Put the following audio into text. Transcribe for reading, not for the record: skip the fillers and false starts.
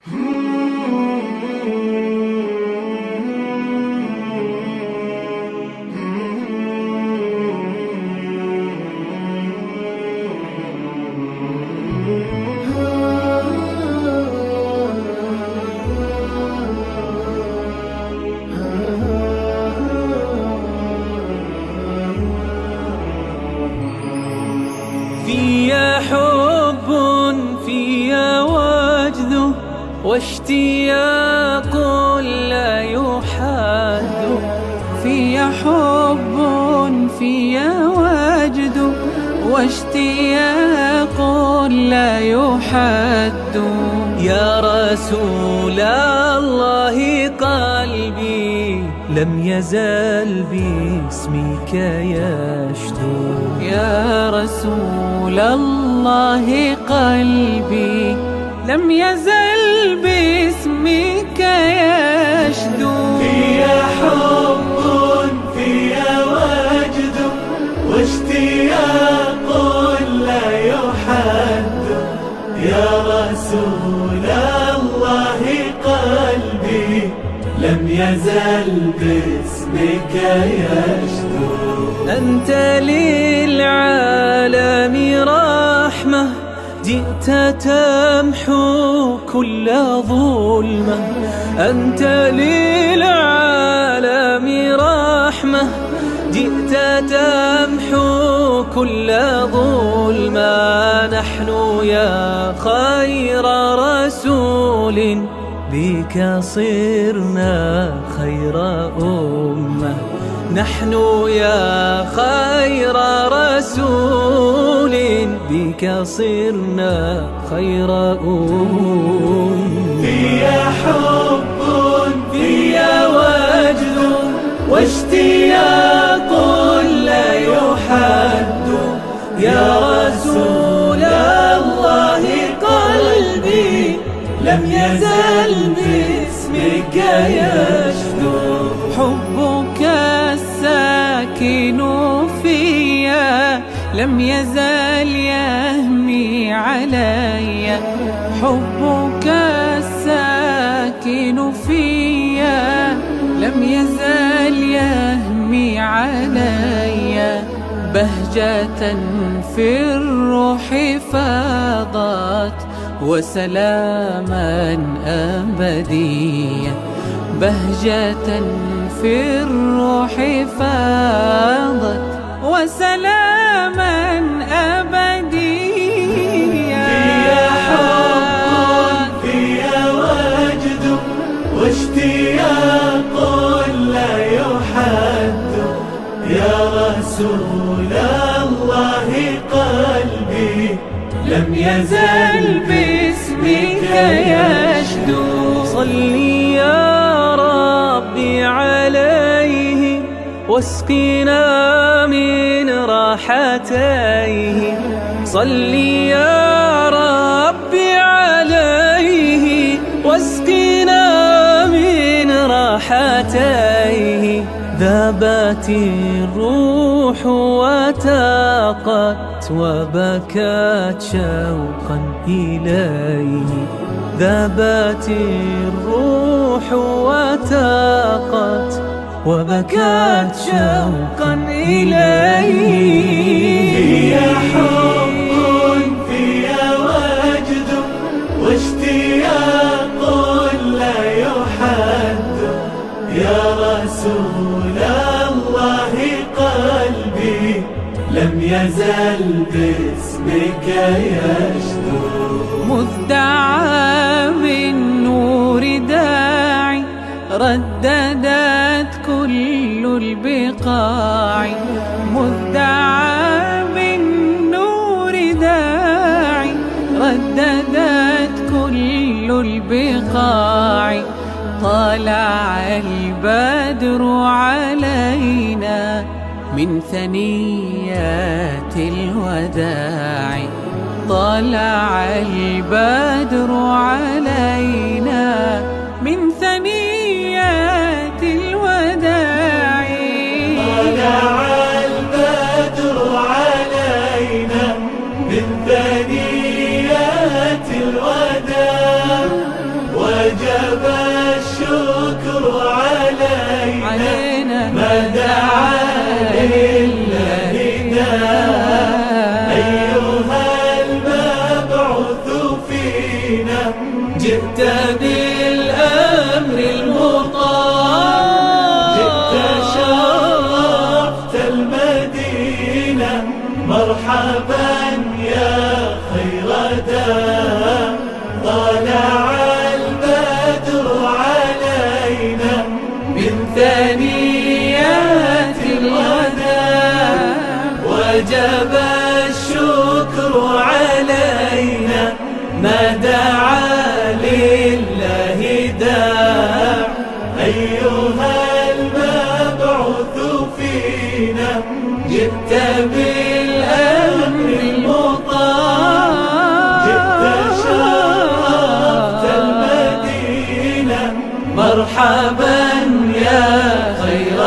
فيا حب فيا وجد واشتياق لا يحد. فيا حب فيا وجد واشتياق لا يحد. يا رسول الله قلبي لم يزل باسمك يشدو. يا رسول الله قلبي لم يزل باسمك يشدو. فيا حب فيا وجد واشتياق لا يحد. يا رسول الله قلبي لم يزل باسمك يشدو. أنت للعالم رحمة جئت تمحو كل ظلمة. أنت للعالم رحمة جئت تمحو كل ظلمة. نحن يا خير رسول بك صرنا خير أمة. نحن يا خير رسول بك صرنا خير أمة. فيا حب فيا وجد واشتياق لا يحد. يا رسول الله قلبي لم يزل باسمك يشدو. حبك الساكن فيا لم يزل يهمي علي. حبك الساكن فيا لم يزل يهمي علي. بهجة في الروح فاضت وسلاما أبديا. بهجة في الروح فاضت وسلاما أبديا. فيا حب فيا وجد واشتياق لا يحد. يا رسول الله قلبي لم يزل باسمك يشدو. صلي يا ربي عليه واسقنا من راحتيه. صلي يا ربي عليه واسقنا من راحتيه. ذابت الروح وتاقت وبكت شوقا إليه. ذابت الروح وتاقت وبكت شوقا إليه. فيا حب فيا وجد واشتياق لا يحد. يا رسول الله قلبي لم يزل باسمك يشدو. مذ دعا بالنور داعي رددت كل البقاع. مذ دعا بالنور داعي رددت كل البقاع. طلع البدر علينا من ثنيات الوداع. طلع البدر علينا من ثنيات الوداع. طلع البدر علينا من ثنيات الوداع. فينا، جئت بالأمر المطاع، جئت شرفت المدينة. مرحبا يا خير داع، طلع البدر علينا من ثنيات الوداع، وجب الشكر علينا ما دعا لله داع. أيها المبعوث فينا، جئت بالأمر المطاع، جئت شرفت المدينة. مرحبا يا خير